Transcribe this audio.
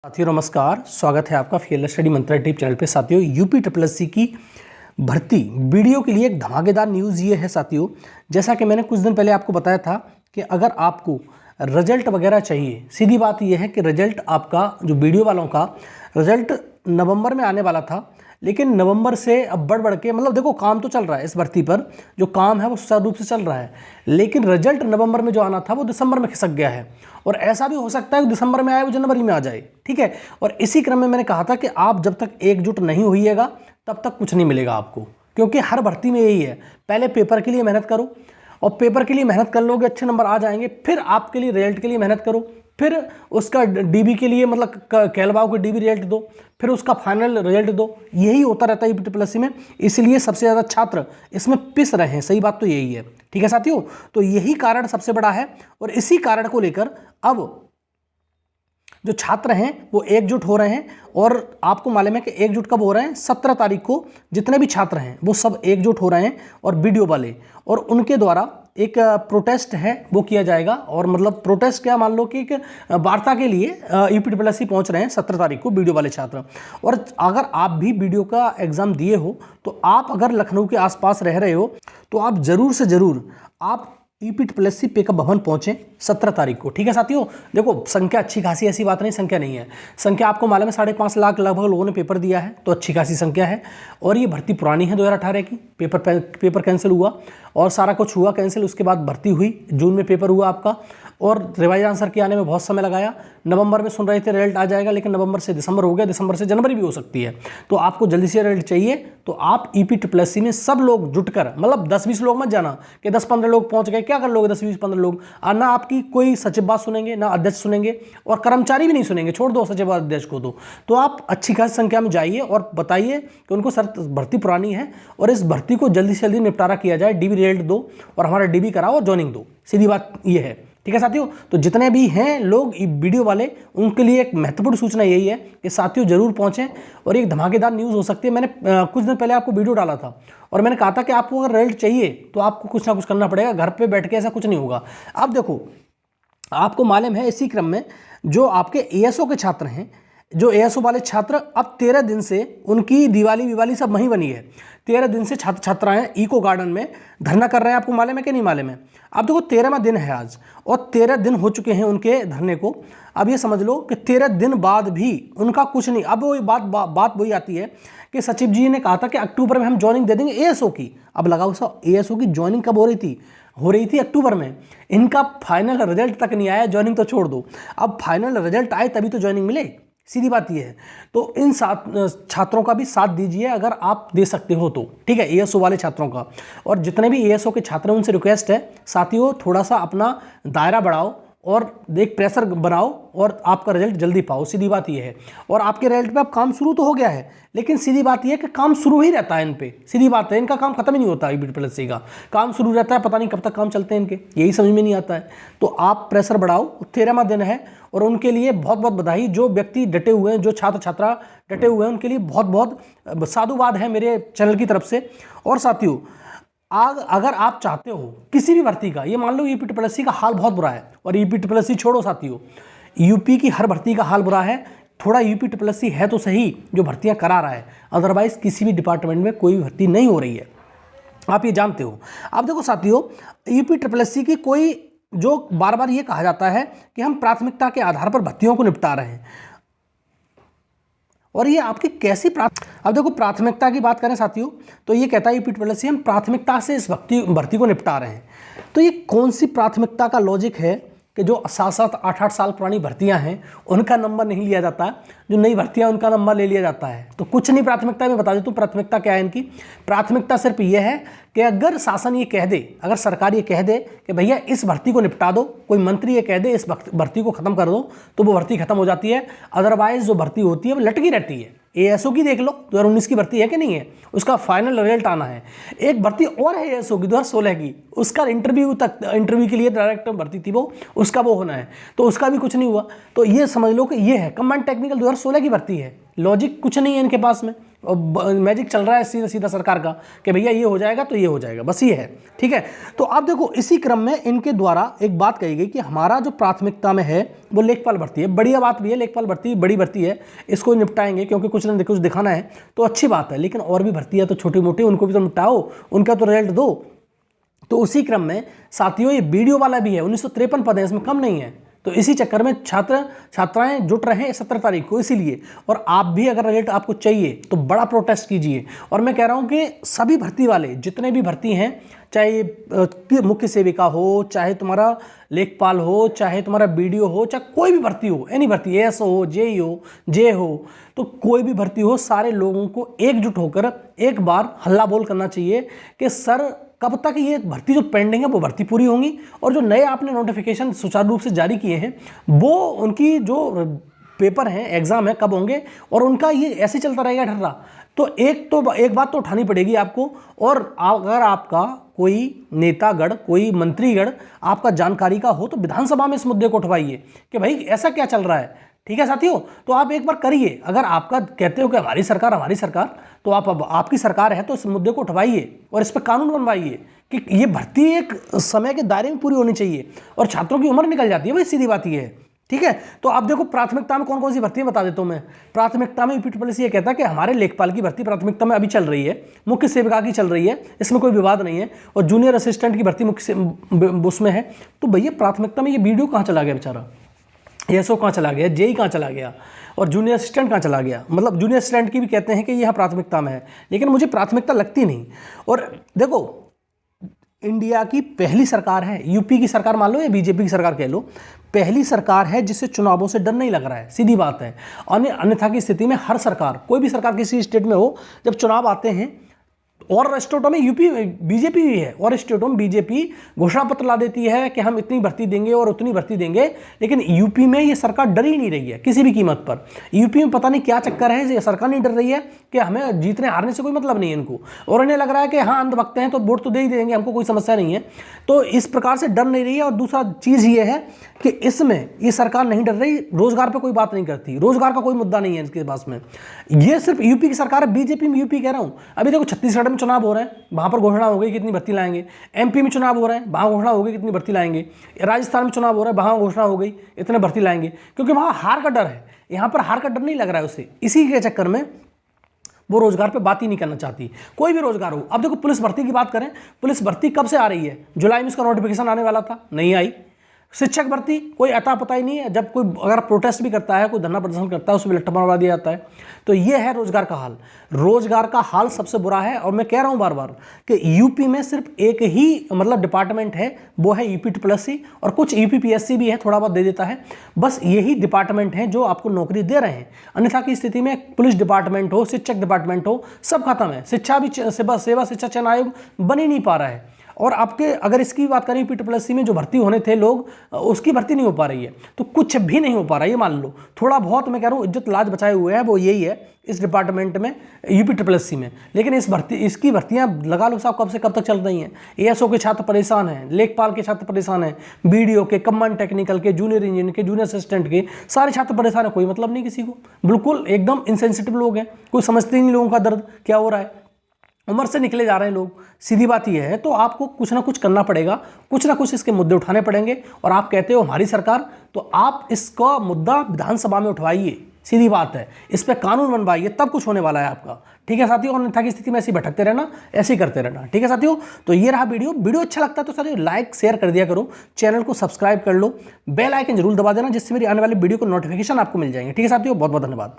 साथियों नमस्कार, स्वागत है आपका फील्ड स्टडी मंत्रा यूट्यूब चैनल पे। साथियों यूपी ट्रिपल एस सी की भर्ती वीडियो के लिए एक धमाकेदार न्यूज़ ये है साथियों, जैसा कि मैंने कुछ दिन पहले आपको बताया था कि अगर आपको रिजल्ट वगैरह चाहिए, सीधी बात यह है कि रिजल्ट आपका जो वीडियो वालों का रिजल्ट नवंबर में आने वाला था, लेकिन नवंबर से अब बढ़ के मतलब देखो काम तो चल रहा है इस भर्ती पर, जो काम है वो सुचारू रूप से चल रहा है, लेकिन रिजल्ट नवंबर में जो आना था वो दिसंबर में खिसक गया है। और ऐसा भी हो सकता है कि दिसंबर में आए वो जनवरी में आ जाए, ठीक है। और इसी क्रम में मैंने कहा था कि आप जब तक एकजुट नहीं होइएगा तब तक कुछ नहीं मिलेगा आपको, क्योंकि हर भर्ती में यही है, पहले पेपर के लिए मेहनत करो और पेपर के लिए मेहनत कर लोगे, अच्छे नंबर आ जाएंगे, फिर आपके लिए रिजल्ट के लिए मेहनत करो, फिर उसका डीबी के लिए मतलब कहलवाओ के डीबी रिजल्ट दो, फिर उसका फाइनल रिजल्ट दो। यही होता रहता है यूपी ट्रिपल एस सी में, इसलिए सबसे ज़्यादा छात्र इसमें पिस रहे हैं। सही बात तो यही है, ठीक है साथियों। तो यही कारण सबसे बड़ा है और इसी कारण को लेकर अब जो छात्र हैं वो एकजुट हो रहे हैं। और आपको मालूम है कि एकजुट कब हो रहे हैं? 17 तारीख को जितने भी छात्र हैं वो सब एकजुट हो रहे हैं और वीडियो वाले, और उनके द्वारा एक प्रोटेस्ट है वो किया जाएगा। और मतलब प्रोटेस्ट क्या, मान लो कि एक वार्ता के लिए यूपी ट्रिपल एस सी पहुंच रहे हैं 17 तारीख को वीडियो वाले छात्र। और अगर आप भी वीडियो का एग्ज़ाम दिए हो तो आप अगर लखनऊ के आसपास रह रहे हो तो आप ज़रूर से ज़रूर आप यूपी ट्रिपल एस सी पेकअप भवन पहुंचे 17 तारीख को, ठीक है साथियों। देखो संख्या अच्छी खासी, ऐसी बात नहीं संख्या नहीं है, संख्या आपको मालूम है 5.5 लाख लगभग लोगों ने पेपर दिया है, तो अच्छी खासी संख्या है। और ये भर्ती पुरानी है 2018 की, पेपर कैंसिल हुआ और सारा कुछ हुआ कैंसिल, उसके बाद भर्ती हुई, जून में पेपर हुआ आपका, और रिवाइज आंसर के आने में बहुत समय लगाया। नवंबर में सुन रहे थे रिजल्ट आ जाएगा, लेकिन नवंबर से दिसंबर हो गया, दिसंबर से जनवरी भी हो सकती है। तो आपको जल्दी से रिजल्ट चाहिए तो आप यूपी ट्रिपल एस सी में सब लोग जुटकर, मतलब 10-20 लोग मत जाना कि 10-15 लोग पहुंच गए, क्या कर लोगे 10-20-15 लोग। ना आपकी कोई सचिव बात सुनेंगे, ना अध्यक्ष सुनेंगे, और कर्मचारी भी नहीं सुनेंगे, छोड़ दो सचिव अध्यक्ष को। तो आप अच्छी खासी संख्या में जाइए और बताइए कि उनको सर भर्ती पुरानी है और इस भर्ती को जल्दी से जल्दी निपटारा किया जाए, डीबी रिजल्ट दो और हमारा डीबी कराओ और ज्वाइनिंग दो। सीधी बात ये है, ठीक है साथियों। तो जितने भी हैं लोग वीडियो वाले, उनके लिए एक महत्वपूर्ण सूचना यही है कि साथियों जरूर पहुंचें और एक धमाकेदार न्यूज़ हो सकती है। मैंने कुछ दिन पहले आपको वीडियो डाला था और मैंने कहा था कि आपको अगर रिजल्ट चाहिए तो आपको कुछ ना कुछ करना पड़ेगा, घर पे बैठ के ऐसा कुछ नहीं होगा। अब देखो आपको मालूम है इसी क्रम में जो आपके एएसओ के छात्र हैं, जो एएसओ वाले छात्र, अब 13 दिन से उनकी दिवाली सब वहीं बनी है। 13 दिन से छात्र छात्राएं इको गार्डन में धरना कर रहे हैं, आपको मालूम है कि नहीं मालूम है? अब देखो 13वां दिन है आज और 13 दिन हो चुके हैं उनके धरने को। अब ये समझ लो कि 13 दिन बाद भी उनका कुछ नहीं। अब वही बात वही आती है कि सचिव जी ने कहा था कि अक्टूबर में हम ज्वाइनिंग दे देंगे एएसओ की। अब लगाओ सब, एएसओ की ज्वाइनिंग कब हो रही थी अक्टूबर में। इनका फाइनल रिजल्ट तक नहीं आया, ज्वाइनिंग तो छोड़ दो, अब फाइनल रिजल्ट आए तभी तो ज्वाइनिंग मिले। सीधी बात यह है। तो इन छात्रों का भी साथ दीजिए अगर आप दे सकते हो तो, ठीक है, एएसओ वाले छात्रों का। और जितने भी एएसओ के छात्र हैं उनसे रिक्वेस्ट है साथियों, थोड़ा सा अपना दायरा बढ़ाओ और एक प्रेशर बनाओ और आपका रिजल्ट जल्दी पाओ। सीधी बात यह है। और आपके रिजल्ट पे अब काम शुरू तो हो गया है, लेकिन सीधी बात यह है कि काम शुरू ही रहता है इन पे। सीधी बात है, इनका काम खत्म ही नहीं होता, यूपी ट्रिपल एस सी का काम शुरू रहता है, पता नहीं कब तक काम चलते हैं इनके, यही समझ में नहीं आता है। तो आप प्रेशर बढ़ाओ, 13वां दिन है और उनके लिए बहुत बहुत बधाई। जो व्यक्ति डटे हुए हैं, जो छात्र छात्रा डटे हुए हैं, उनके लिए बहुत बहुत साधुवाद है मेरे चैनल की तरफ से। और साथियों अगर आप चाहते हो किसी भी भर्ती का, ये मान लो यूपी ट्रिपल एस सी का हाल बहुत बुरा है, और यूपी ट्रिपल एस सी छोड़ो साथियों, यूपी की हर भर्ती का हाल बुरा है। थोड़ा यूपी ट्रिपल एस सी है तो सही जो भर्तियां करा रहा है, अदरवाइज किसी भी डिपार्टमेंट में कोई भर्ती नहीं हो रही है, आप ये जानते हो। अब देखो साथियों, यूपी ट्रिपल एस सी की कोई, जो बार बार ये कहा जाता है कि हम प्राथमिकता के आधार पर भर्तियों को निपटा रहे हैं, और ये आपकी कैसी अब देखो प्राथमिकता की बात करें साथियों, तो ये कहता है यूपी ट्रिपल एस सी हम प्राथमिकता से इस भर्ती को निपटा रहे हैं। तो ये कौन सी प्राथमिकता का लॉजिक है कि जो 7-7, 8-8 साल पुरानी भर्तियां हैं उनका नंबर नहीं लिया जाता, जो नई भर्तियां उनका नंबर ले लिया जाता है? तो कुछ नहीं, प्राथमिकता में बता देता हूँ प्राथमिकता क्या है इनकी। प्राथमिकता सिर्फ ये है कि अगर शासन ये कह दे, अगर सरकार ये कह दे कि भैया इस भर्ती को निपटा दो, कोई मंत्री ये कह दे इस भर्ती को खत्म कर दो, तो वो भर्ती खत्म हो जाती है। अदरवाइज जो भर्ती होती है वो लटकी रहती है। एएसओ की देख लो, 2019 की भर्ती है कि नहीं है, उसका फाइनल रिजल्ट आना है। एक भर्ती और है एएसओ की 2016 की, उसका इंटरव्यू के लिए डायरेक्ट भर्ती थी वो, उसका वो होना है, तो उसका भी कुछ नहीं हुआ। तो ये समझ लो कि ये है कंबाइंड टेक्निकल 2016 की भर्ती है, लॉजिक कुछ नहीं है इनके पास में। मैजिक चल रहा है सीधा सीधा सरकार का कि भैया ये हो जाएगा तो ये हो जाएगा, बस ये है। ठीक है, तो आप देखो इसी क्रम में इनके द्वारा एक बात कही गई कि हमारा जो प्राथमिकता में है वो लेखपाल भर्ती है। बढ़िया बात भी है, लेखपाल भर्ती बड़ी भर्ती है, इसको निपटाएंगे क्योंकि कुछ न कुछ दिखाना है तो अच्छी बात है, लेकिन और भी भर्ती है तो छोटी मोटी, उनको भी तो निपटाओ, उनका तो रिजल्ट दो। तो उसी क्रम में साथियों ये वीडियो वाला भी है, 1953 पद है, इसमें कम नहीं है। तो इसी चक्कर में छात्र छात्राएं जुट रहे हैं 17 तारीख को इसीलिए। और आप भी अगर रिजल्ट आपको चाहिए तो बड़ा प्रोटेस्ट कीजिए। और मैं कह रहा हूं कि सभी भर्ती वाले जितने भी भर्ती हैं, चाहे मुख्य सेविका हो, चाहे तुम्हारा लेखपाल हो, चाहे तुम्हारा बीडीओ हो, चाहे कोई भी भर्ती हो, एनी भर्ती, एएसओ हो, जेई हो, जे हो, तो कोई भी भर्ती हो, सारे लोगों को एकजुट होकर एक बार हल्ला बोल करना चाहिए कि सर कब तक ये भर्ती जो पेंडिंग है वो भर्ती पूरी होंगी, और जो नए आपने नोटिफिकेशन सुचारू रूप से जारी किए हैं वो उनकी जो पेपर हैं, एग्जाम है, कब होंगे, और उनका ये ऐसे चलता रहेगा ढर्रा। तो एक बात तो उठानी पड़ेगी आपको। और अगर आपका कोई नेतागढ़, कोई मंत्रीगढ़ आपका जानकारी का हो तो विधानसभा में इस मुद्दे को उठवाइए कि भाई ऐसा क्या चल रहा है। ठीक है साथियों, तो आप एक बार करिए। अगर आपका कहते हो कि हमारी सरकार, तो आप अब आपकी सरकार है तो इस मुद्दे को उठवाइए और इस पर कानून बनवाइए कि ये भर्ती एक समय के दायरे में पूरी होनी चाहिए, और छात्रों की उम्र निकल जाती है भाई, सीधी बात ये है। ठीक है, तो आप देखो प्राथमिकता में कौन कौन सी भर्ती है बता देता हूं मैं। प्राथमिकता में यूपीट्रिपलएसी ये कहता है कि हमारे लेखपाल की भर्ती प्राथमिकता में अभी चल रही है, मुख्य सेविका की चल रही है, इसमें कोई विवाद नहीं है, और जूनियर असिस्टेंट की भर्ती उसमें है। तो भैया प्राथमिकता में ये वीडियो कहाँ चला गया बेचारा, एएसओ कहाँ चला गया, जेई कहाँ चला गया, और जूनियर असिस्टेंट कहाँ चला गया। मतलब जूनियर असिस्टेंट की भी कहते हैं कि यह प्राथमिकता में है, लेकिन मुझे प्राथमिकता लगती नहीं। और देखो इंडिया की पहली सरकार है, यूपी की सरकार मान लो या बीजेपी की सरकार कह लो, पहली सरकार है जिससे चुनावों से डर नहीं लग रहा है, सीधी बात है। अन्यथा की स्थिति में हर सरकार, कोई भी सरकार किसी स्टेट में हो, जब चुनाव आते हैं, और स्टेटों में यूपी बीजेपी भी है, और स्टेटों में बीजेपी घोषणा पत्र ला देती है कि हम इतनी भर्ती देंगे और उतनी भर्ती देंगे, लेकिन यूपी में ये सरकार डर ही नहीं रही है किसी भी कीमत पर। यूपी में पता नहीं क्या चक्कर है, ये सरकार नहीं डर रही है कि हमें जीतने हारने से कोई मतलब नहीं है इनको, और इन्हें लग रहा है कि हाँ अंधभक्त हैं तो वोट तो दे ही देंगे, हमको कोई समस्या नहीं है। तो इस प्रकार से डर नहीं रही है। और दूसरा चीज़ ये है कि इसमें ये सरकार नहीं डर रही, रोजगार पे कोई बात नहीं करती, रोजगार का कोई मुद्दा नहीं है इसके पास में। ये सिर्फ यूपी की सरकार है, बीजेपी में यूपी कह रहा हूँ। अभी देखो छत्तीसगढ़ में चुनाव हो रहे हैं, वहां पर घोषणा हो गई कितनी भर्ती लाएंगे। एमपी में चुनाव हो रहे हैं, वहां घोषणा हो गई कितनी भर्ती लाएंगे। राजस्थान में चुनाव हो रहा है, वहां घोषणा हो गई इतने भर्ती लाएंगे, क्योंकि वहां हार का डर है, यहाँ पर हार का डर नहीं लग रहा है उसे। इसी के चक्कर में वो रोजगार पे बात ही नहीं करना चाहती, कोई भी रोजगार हो। अब देखो पुलिस भर्ती की बात करें, पुलिस भर्ती कब से आ रही है, जुलाई में इसका नोटिफिकेशन आने वाला था, नहीं आई। शिक्षक भर्ती कोई अता पता ही नहीं है, जब कोई अगर प्रोटेस्ट भी करता है, कोई धरना प्रदर्शन करता है, उसमें लट्ठा मारवा दिया जाता है। तो ये है रोजगार का हाल। रोजगार का हाल सबसे बुरा है। और मैं कह रहा हूं बार बार कि यूपी में सिर्फ एक ही मतलब डिपार्टमेंट है, वो है यूपीट्रिपलएससी, और कुछ यूपीपीएससी भी है, थोड़ा बहुत दे देता है। बस यही डिपार्टमेंट है जो आपको नौकरी दे रहे हैं। अन्यथा की स्थिति में पुलिस डिपार्टमेंट हो, शिक्षक डिपार्टमेंट हो, सब खत्म है। शिक्षा भी सेवा शिक्षा चयन आयोग बन ही नहीं पा रहा है। और आपके अगर इसकी बात करें यूपीट्रिपलएससी में जो भर्ती होने थे लोग, उसकी भर्ती नहीं हो पा रही है, तो कुछ भी नहीं हो पा रहा है। ये मान लो थोड़ा बहुत मैं कह रहा हूँ इज्जत लाज बचाए हुए हैं, वो यही है इस डिपार्टमेंट में, यूपीट्रिपलएससी में। लेकिन इसकी भर्तियां लगा लो साहब कब से कब तक चल रही हैं। एएसओ के छात्र परेशान हैं, लेखपाल के छात्र परेशान हैं, बीडीओ के, कमांड टेक्निकल के, जूनियर इंजीनियर के, जूनियर असिस्टेंट के, सारे छात्र परेशान है, कोई मतलब नहीं किसी को, बिल्कुल एकदम इनसेंसिटिव लोग हैं, कोई समझते ही नहीं लोगों का दर्द क्या हो रहा है। उम्र से निकले जा रहे हैं लोग, सीधी बात यह है। तो आपको कुछ ना कुछ करना पड़ेगा, कुछ ना कुछ इसके मुद्दे उठाने पड़ेंगे। और आप कहते हो हमारी सरकार, तो आप इसका मुद्दा विधानसभा में उठवाइए, सीधी बात है, इस पर कानून बनवाइए, तब कुछ होने वाला है आपका। ठीक है साथियों, और अन्यथा की स्थिति में ऐसे भटकते रहना, ऐसे ही करते रहना। ठीक है साथियों, तो ये रहा वीडियो अच्छा लगता है तो साथियों लाइक शेयर कर दिया करो, चैनल को सब्सक्राइब कर लो, बेल आइकन जरूर दबा देना, जिससे मेरी आने वाली वीडियो को नोटिफिकेशन आपको मिल जाएंगे। ठीक है साथियों, बहुत बहुत धन्यवाद।